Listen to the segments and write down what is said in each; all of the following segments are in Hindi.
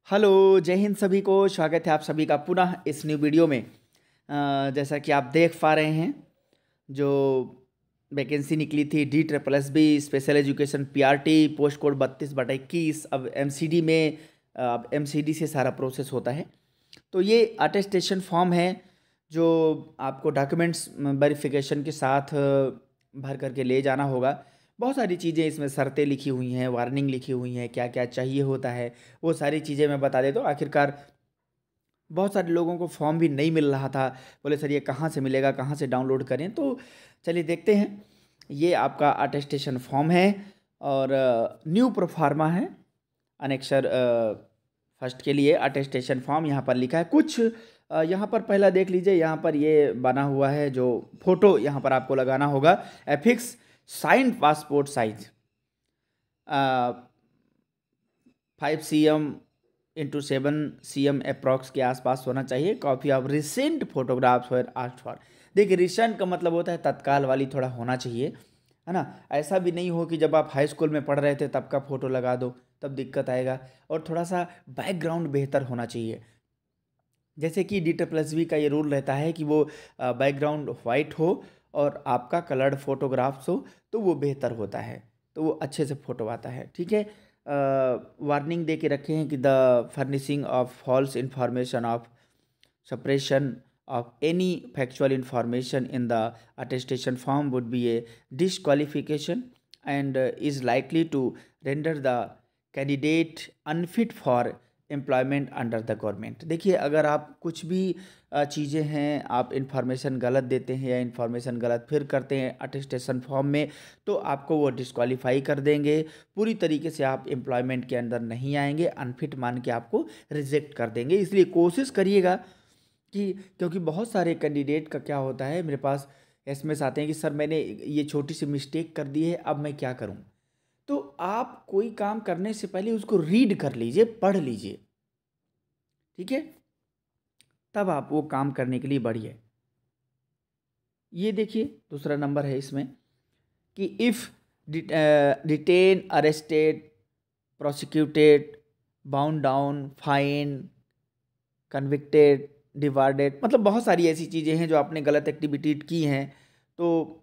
हेलो, जय हिंद सभी को। स्वागत है आप सभी का पुनः इस न्यू वीडियो में। जैसा कि आप देख पा रहे हैं, जो वैकेंसी निकली थी DSSB special education PRT post code 32/21। अब MCD में अब MCD से सारा प्रोसेस होता है। तो ये अटेस्टेशन फॉर्म है जो आपको डॉक्यूमेंट्स वेरिफिकेशन के साथ भर करके ले जाना होगा। बहुत सारी चीज़ें इसमें शर्तें लिखी हुई हैं, वार्निंग लिखी हुई हैं, क्या क्या चाहिए होता है, वो सारी चीज़ें मैं बता देता हूँ। आखिरकार बहुत सारे लोगों को फॉर्म भी नहीं मिल रहा था, बोले सर ये कहाँ से मिलेगा, कहाँ से डाउनलोड करें। तो चलिए देखते हैं। ये आपका अटेस्टेशन फॉर्म है और न्यू प्रोफार्मा है। अनेक्सर फर्स्ट के लिए अटेस्टेशन फॉर्म यहाँ पर लिखा है कुछ। यहाँ पर पहला देख लीजिए, यहाँ पर ये बना हुआ है जो फोटो यहाँ पर आपको लगाना होगा। Affix signed passport size 5 cm x 7 cm approx के आसपास होना चाहिए। कॉपी ऑफ रिसेंट फोटोग्राफ्स और आर्ट फॉर। देखिए, रिसेंट का मतलब होता है तत्काल वाली, थोड़ा होना चाहिए, है ना। ऐसा भी नहीं हो कि जब आप हाई स्कूल में पढ़ रहे थे तब का फोटो लगा दो, तब दिक्कत आएगा। और थोड़ा सा बैकग्राउंड बेहतर होना चाहिए। जैसे कि DSSB का ये रूल रहता है कि वो बैकग्राउंड वाइट हो और आपका कलर्ड फोटोग्राफ्स हो तो वो बेहतर होता है, तो वो अच्छे से फोटो आता है। ठीक है। वार्निंग दे के रखे हैं कि the furnishing of false information of suppression of any factual information in the attestation form would be a disqualification and is likely to render the candidate unfit for employment under the government. देखिए, अगर आप कुछ भी चीज़ें हैं, आप इन्फॉर्मेशन गलत देते हैं या इन्फॉर्मेशन गलत फिर करते हैं अटेस्टेशन फॉर्म में, तो आपको वो डिस्क्वालीफाई कर देंगे। पूरी तरीके से आप एम्प्लॉयमेंट के अंदर नहीं आएंगे, अनफिट मान के आपको रिजेक्ट कर देंगे। इसलिए कोशिश करिएगा कि, क्योंकि बहुत सारे कैंडिडेट का क्या होता है, मेरे पास एसएमएस आते हैं कि सर मैंने ये छोटी सी मिस्टेक कर दी है, अब मैं क्या करूं। तो आप कोई काम करने से पहले उसको रीड कर लीजिए, पढ़ लीजिए, ठीक है, तब आप वो काम करने के लिए बढ़िए। ये देखिए दूसरा नंबर है इसमें कि if detain, arrested, prosecuted, bound down, fine, convicted, debarred, मतलब बहुत सारी ऐसी चीज़ें हैं जो आपने गलत एक्टिविटी की हैं। तो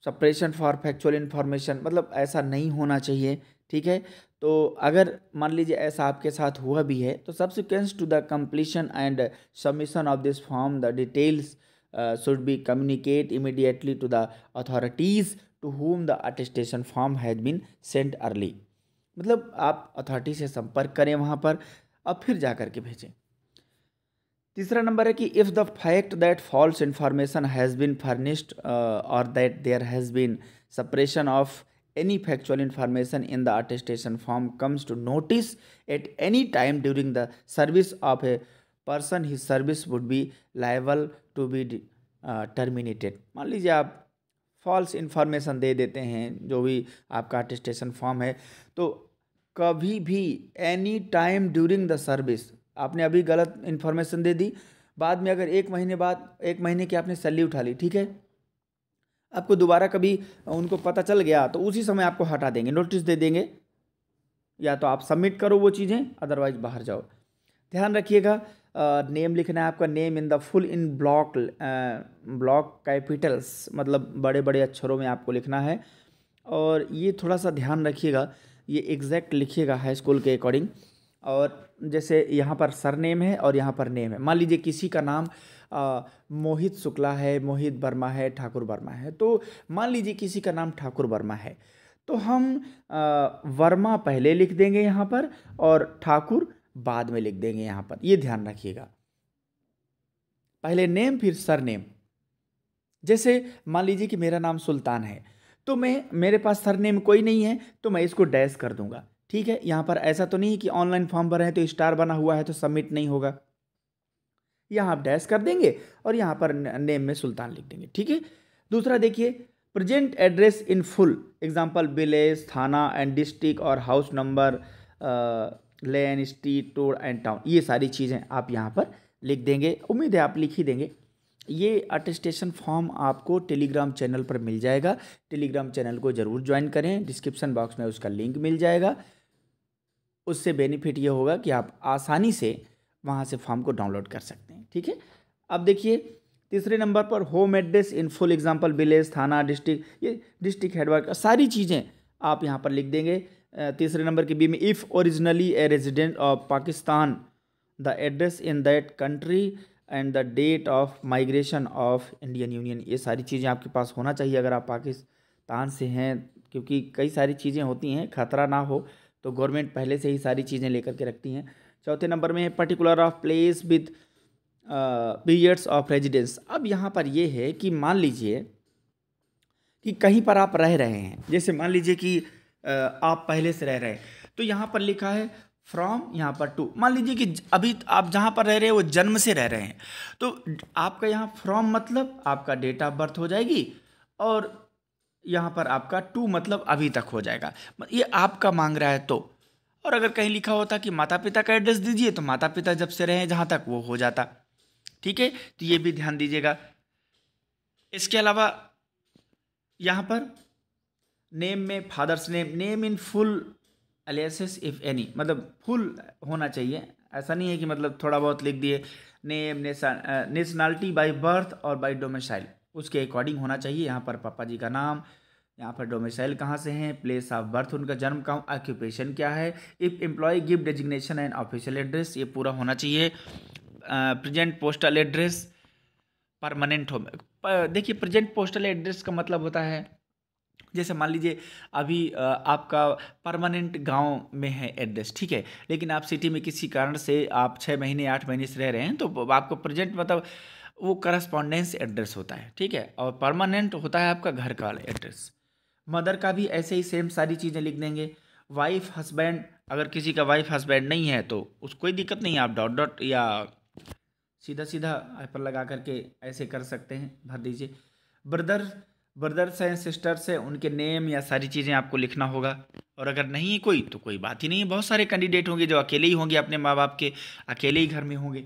सप्रेशन फॉर फैक्चुअल इन्फॉर्मेशन, मतलब ऐसा नहीं होना चाहिए। ठीक है। तो अगर मान लीजिए ऐसा आपके साथ हुआ भी है, तो subsequence to the completion and submission of this form the details should be communicate immediately to the authorities to whom the attestation form has been sent early. मतलब आप अथॉरिटी से संपर्क करें वहाँ पर, अब फिर जा कर के भेजें। तीसरा नंबर है कि if the fact that false information has been furnished और that there has been suppression of any factual information in the attestation form comes to notice at any time during the service of a person, his service would be liable to be terminated। मान लीजिए आप फॉल्स इंफॉर्मेशन दे देते हैं, जो भी आपका अटेस्टेशन फॉर्म है, तो कभी भी any time during the service, आपने अभी गलत इन्फॉर्मेशन दे दी, बाद में अगर 1 महीने बाद, 1 महीने की आपने सैलरी उठा ली, ठीक है, आपको दोबारा कभी उनको पता चल गया तो उसी समय आपको हटा देंगे, नोटिस दे देंगे, या तो आप सबमिट करो वो चीज़ें, अदरवाइज बाहर जाओ। ध्यान रखिएगा, नेम लिखना है आपका, name in the full in block Capitals, मतलब बड़े बड़े अक्षरों में आपको लिखना है। और ये थोड़ा सा ध्यान रखिएगा, ये एग्जैक्ट लिखिएगा हाई स्कूल के अकॉर्डिंग। और जैसे यहाँ पर सरनेम है और यहाँ पर नेम है, मान लीजिए किसी का नाम मोहित शुक्ला है, मोहित वर्मा है, ठाकुर वर्मा है, तो मान लीजिए किसी का नाम ठाकुर वर्मा है, तो हम वर्मा पहले लिख देंगे यहाँ पर और ठाकुर बाद में लिख देंगे यहाँ पर। ये ध्यान रखिएगा, पहले नेम फिर सरनेम। जैसे मान लीजिए कि मेरा नाम सुल्तान है, तो मेरे पास सरनेम कोई नहीं है, तो मैं इसको डैश कर दूंगा। ठीक है। यहाँ पर ऐसा तो नहीं कि ऑनलाइन फॉर्म भर है तो स्टार बना हुआ है तो सबमिट नहीं होगा, यहाँ आप डैश कर देंगे और यहाँ पर नेम में सुल्तान लिख देंगे। ठीक है। दूसरा देखिए, present address in full, example village, थाना एंड डिस्ट्रिक्ट और house number, lane, street, road and town, ये सारी चीज़ें आप यहाँ पर लिख देंगे। उम्मीद है आप लिख ही देंगे। ये अटेस्टेशन फॉर्म आपको टेलीग्राम चैनल पर मिल जाएगा, टेलीग्राम चैनल को ज़रूर ज्वाइन करें, डिस्क्रिप्शन बॉक्स में उसका लिंक मिल जाएगा। उससे बेनिफिट ये होगा कि आप आसानी से वहाँ से फॉर्म को डाउनलोड कर सकते हैं। ठीक है, अब देखिए तीसरे नंबर पर home address in full example village, थाना, डिस्ट्रिक्ट, ये डिस्ट्रिक्ट हेडक्वार्टर सारी चीज़ें आप यहाँ पर लिख देंगे। तीसरे नंबर के बी में if originally a resident of Pakistan the address in that country and the date of migration of Indian union, ये सारी चीज़ें आपके पास होना चाहिए अगर आप पाकिस्तान से हैं, क्योंकि कई सारी चीज़ें होती हैं, खतरा ना हो तो गवर्नमेंट पहले से ही सारी चीज़ें लेकर के रखती हैं। चौथे नंबर में है particular of place with periods of residence. अब यहाँ पर ये है कि मान लीजिए कि कहीं पर आप रह रहे हैं, जैसे मान लीजिए कि आप पहले से रह रहे हैं, तो यहाँ पर लिखा है फ्रॉम, यहाँ पर टू। मान लीजिए कि अभी आप जहाँ पर रह रहे हैं वो जन्म से रह रहे हैं, तो आपका यहाँ फ्रॉम मतलब आपका डेट ऑफ बर्थ हो जाएगी, और यहाँ पर आपका टू मतलब अभी तक हो जाएगा। ये आपका मांग रहा है तो, और अगर कहीं लिखा होता कि माता पिता का एड्रेस दीजिए तो माता पिता जब से रहे जहाँ तक वो हो जाता। ठीक है, तो ये भी ध्यान दीजिएगा। इसके अलावा यहाँ पर नेम में father's name, name in full aliases if any, मतलब फुल होना चाहिए, ऐसा नहीं है कि मतलब थोड़ा बहुत लिख दिए। नेम, नेशनैलिटी बाय बर्थ और बाय डोमिसाइल, उसके अकॉर्डिंग होना चाहिए। यहाँ पर पापा जी का नाम, यहाँ पर डोमिसाइल कहाँ से हैं, प्लेस ऑफ बर्थ उनका जन्म कहाँ, ऑक्यूपेशन क्या है, if employ give designation and official address, ये पूरा होना चाहिए। प्रेजेंट पोस्टल एड्रेस परमानेंट हो। देखिए प्रेजेंट पोस्टल एड्रेस का मतलब होता है, जैसे मान लीजिए अभी आपका परमानेंट गांव में है एड्रेस, ठीक है, लेकिन आप सिटी में किसी कारण से आप 6 महीने 8 महीने से रह रहे हैं, तो आपको प्रेजेंट मतलब वो करस्पॉन्डेंस एड्रेस होता है। ठीक है, और परमानेंट होता है आपका घर का एड्रेस। मदर का भी ऐसे ही सेम सारी चीज़ें लिख देंगे। वाइफ हस्बैंड, अगर किसी का वाइफ हस्बैंड नहीं है तो उसको कोई दिक्कत नहीं है, आप डॉट डॉट या सीधा सीधा हाइपर लगा करके ऐसे कर सकते हैं, भर दीजिए। ब्रदर्स हैं, सिस्टर्स हैं, उनके नेम या सारी चीज़ें आपको लिखना होगा। और अगर नहीं है कोई तो कोई बात ही नहीं है, बहुत सारे कैंडिडेट होंगे जो अकेले ही होंगे, अपने माँ बाप के अकेले ही घर में होंगे।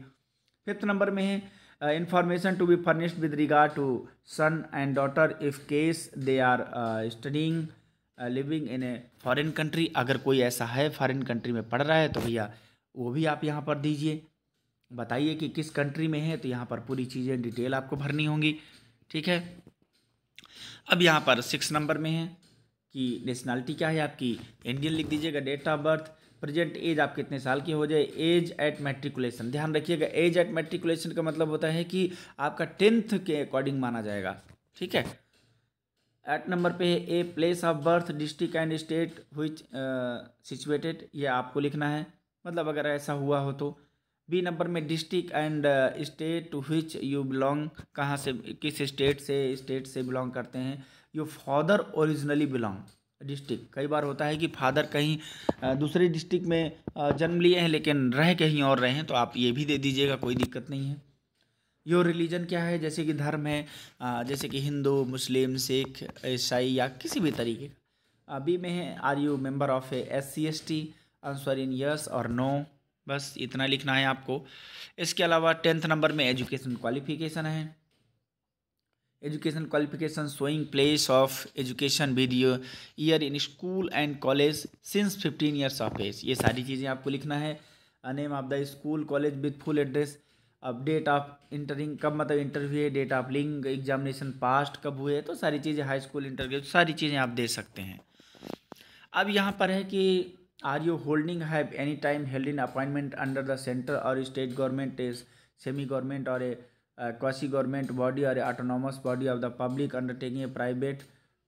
5th नंबर में है information to be furnished with regard to son and daughter if case they are studying living in a foreign country, अगर कोई ऐसा है फॉरेन कंट्री में पढ़ रहा है तो भैया वो भी आप यहाँ पर दीजिए, बताइए कि किस कंट्री में है, तो यहाँ पर पूरी चीज़ें डिटेल आपको भरनी होंगी। ठीक है, अब यहाँ पर 6 नंबर में है कि नेशनैलिटी क्या है आपकी, इंडियन लिख दीजिएगा। Date of birth, present age आप कितने साल के हो जाए, एज एट मैट्रिकुलेशन, ध्यान रखिएगा एज एट मैट्रिकुलेशन का मतलब होता है कि आपका 10th के अकॉर्डिंग माना जाएगा। ठीक है, 8 नंबर पे है a place of birth, district and state which situated, ये आपको लिखना है, मतलब अगर ऐसा हुआ हो तो। बी नंबर में district and state to which you belong, कहाँ से, किस स्टेट से बिलोंग करते हैं। You father originally belong, district, कई बार होता है कि फादर कहीं दूसरे डिस्ट्रिक्ट में जन्म लिए हैं लेकिन रह कहीं और रहे हैं, तो आप ये भी दे दीजिएगा, कोई दिक्कत नहीं है। योर रिलीजन क्या है, जैसे कि धर्म है, जैसे कि हिंदू, मुस्लिम, सिख, ईसाई या किसी भी तरीके का। बी में है are you member of a SC/ST, answer in yes और नो, बस इतना लिखना है आपको। इसके अलावा 10th नंबर में एजुकेशन क्वालिफिकेशन है, education qualification showing place of education with year in school and college since 15 years of age, ये सारी चीज़ें आपको लिखना है। Name of the school college with full address, अब डेट ऑफ इंटरिंग, कब मतलब इंटरव्यू है, date of leaving examination passed कब हुए, तो सारी चीज़ें, हाई स्कूल इंटरव्यू, सारी चीज़ें आप दे सकते हैं। अब यहाँ पर है कि are you holding have any time held in appointment under the centre और state government, is semi government और ए क्वासी गवर्नमेंट बॉडी और autonomous body of the public undertaking a private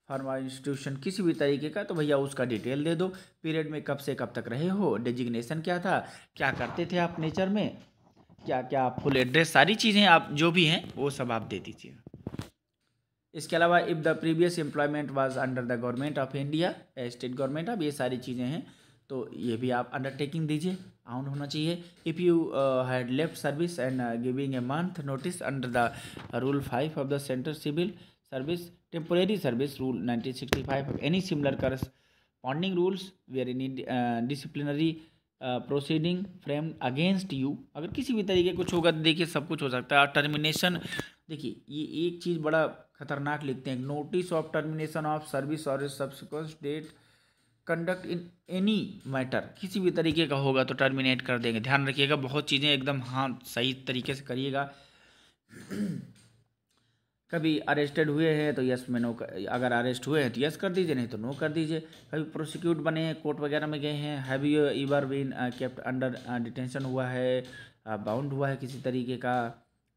firm और इंस्टीट्यूशन, किसी भी तरीके का, तो भैया उसका डिटेल दे दो। पीरियड में कब से कब तक रहे हो, डेजिग्नेशन क्या था, क्या करते थे आप नेचर में, क्या क्या, फुल एड्रेस, सारी चीज़ें आप जो भी हैं वो सब आप दे दीजिए। इसके अलावा if the previous employment was under the government of India, state government, अब ये सारी चीज़ें हैं तो ये भी आप अंडरटेकिंग दीजिए, आउट होना चाहिए। If you had left service and giving a month notice under the rule 5 of the central civil service temporary service rule 1965, any similar corresponding rules where in disciplinary proceeding frame against you, अगर किसी भी तरीके कुछ होगा तो देखिए सब कुछ हो सकता है। टर्मिनेशन, देखिए ये एक चीज़ बड़ा खतरनाक लिखते हैं, notice of termination of service और subsequent date conduct in any matter, किसी भी तरीके का होगा तो टर्मिनेट कर देंगे। ध्यान रखिएगा, बहुत चीज़ें एकदम हाँ सही तरीके से करिएगा। कभी अरेस्टेड हुए हैं तो यस में नो, अगर अरेस्ट हुए हैं तो यस कर दीजिए, नहीं तो नो कर दीजिए। कभी प्रोसिक्यूट बने हैं, कोर्ट वगैरह में गए हैं, have you ever been kept under detention हुआ है, बाउंड हुआ है किसी तरीके का,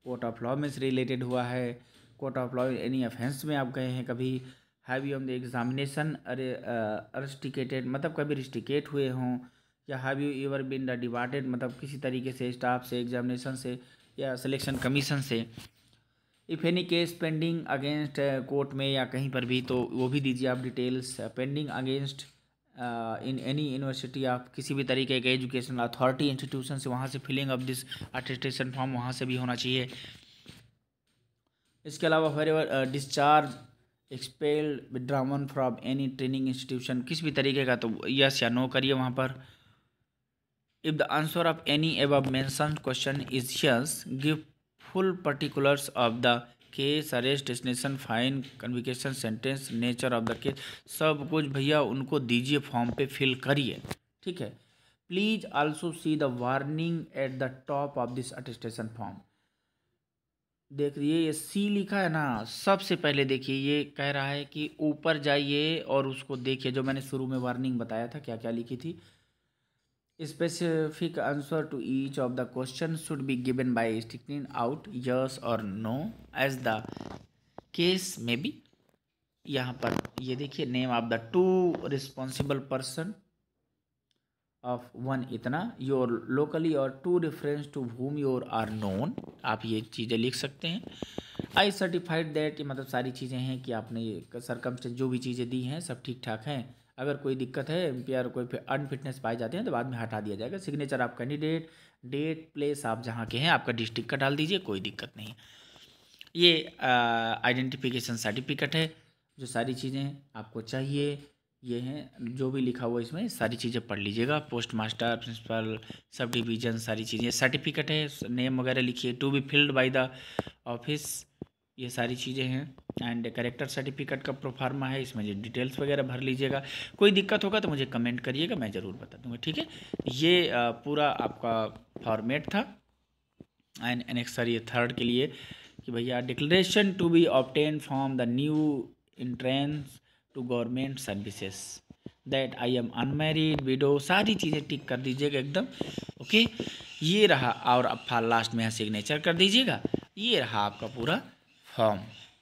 कोर्ट ऑफ लॉ में से रिलेटेड हुआ है, court of law any offence में आप गए हैं कभी, have you on the examination rusticated मतलब कभी रिस्टिकेट हुए हों, या have you ever been the debarred मतलब किसी तरीके से स्टाफ से, एग्जामिनेशन से या सिलेक्शन कमीशन से। If any case pending against court में या कहीं पर भी तो वो भी दीजिए आप details. Pending against in any university, आप किसी भी तरीके के एजुकेशनल अथॉरिटी इंस्टीट्यूशन से, वहाँ से filling of this attestation form वहाँ से भी होना चाहिए। इसके अलावा wherever discharge, expelled, withdrawn from any training institution, किसी भी तरीके का तो यस या नो करिए वहाँ पर। If the answer of any above mentioned question is yes, give full particulars of the case, arrest, destination, fine, conviction, sentence, nature of the case, सब कुछ भैया उनको दीजिए, फॉर्म पे फिल करिए, ठीक है। Please also see the warning at the top of this attestation form. देखिए ये सी लिखा है ना, सबसे पहले देखिए ये कह रहा है कि ऊपर जाइए और उसको देखिए, जो मैंने शुरू में वार्निंग बताया था क्या क्या लिखी थी। Specific answer to each of the questions should be given by sticking out yes or no as the case may be। यहाँ पर ये देखिए, name of the two responsible person of one इतना योर लोकली और two reference to whom your are known, आप ये चीज़ें लिख सकते हैं। आई सर्टिफाइड दैट, मतलब सारी चीज़ें हैं कि आपने ये सरकमस्टेंस जो भी चीज़ें दी हैं सब ठीक ठाक हैं। अगर कोई दिक्कत है एम्पियर कोई अनफिटनेस पाए जाते हैं तो बाद में हटा दिया जाएगा। सिग्नेचर आप कैंडिडेट, डेट, प्लेस आप जहाँ के हैं आपका डिस्ट्रिक्ट का डाल दीजिए, कोई दिक्कत नहीं। ये आइडेंटिफिकेशन सर्टिफिकेट है, जो सारी चीज़ें आपको चाहिए ये हैं, जो भी लिखा हुआ इसमें सारी चीज़ें पढ़ लीजिएगा। Postmaster, principal, subdivision, सारी चीज़ें। सर्टिफिकेट है, नेम वगैरह लिखिए, to be filled by the office, ये सारी चीज़ें हैं। एंड करेक्टर सर्टिफिकेट का प्रोफार्मा है, इसमें जो डिटेल्स वगैरह भर लीजिएगा। कोई दिक्कत होगा तो मुझे कमेंट करिएगा, मैं ज़रूर बता दूंगा, ठीक है। ये पूरा आपका फॉर्मेट था। एंड एनेक्सर ये थर्ड के लिए कि भैया declaration to be obtain from the new entrance to government services that I am unmarried widow, सारी चीज़ें टिक कर दीजिएगा एकदम, ओके। ये रहा, और अब लास्ट में सिग्नेचर कर दीजिएगा। ये रहा आपका पूरा फॉर्म।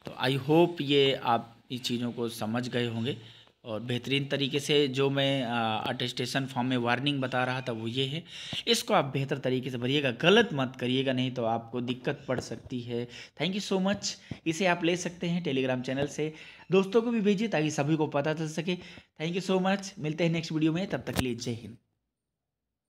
तो आई होप ये आप इस चीज़ों को समझ गए होंगे, और बेहतरीन तरीके से जो मैं अटेस्टेशन फॉर्म में वार्निंग बता रहा था वो ये है, इसको आप बेहतर तरीके से भरिएगा, गलत मत करिएगा, नहीं तो आपको दिक्कत पड़ सकती है। Thank you so much. इसे आप ले सकते हैं टेलीग्राम चैनल से, दोस्तों को भी भेजिए ताकि सभी को पता चल सके। थैंक यू सो मच, मिलते हैं नेक्स्ट वीडियो में, तब तक के लिए जय हिंद।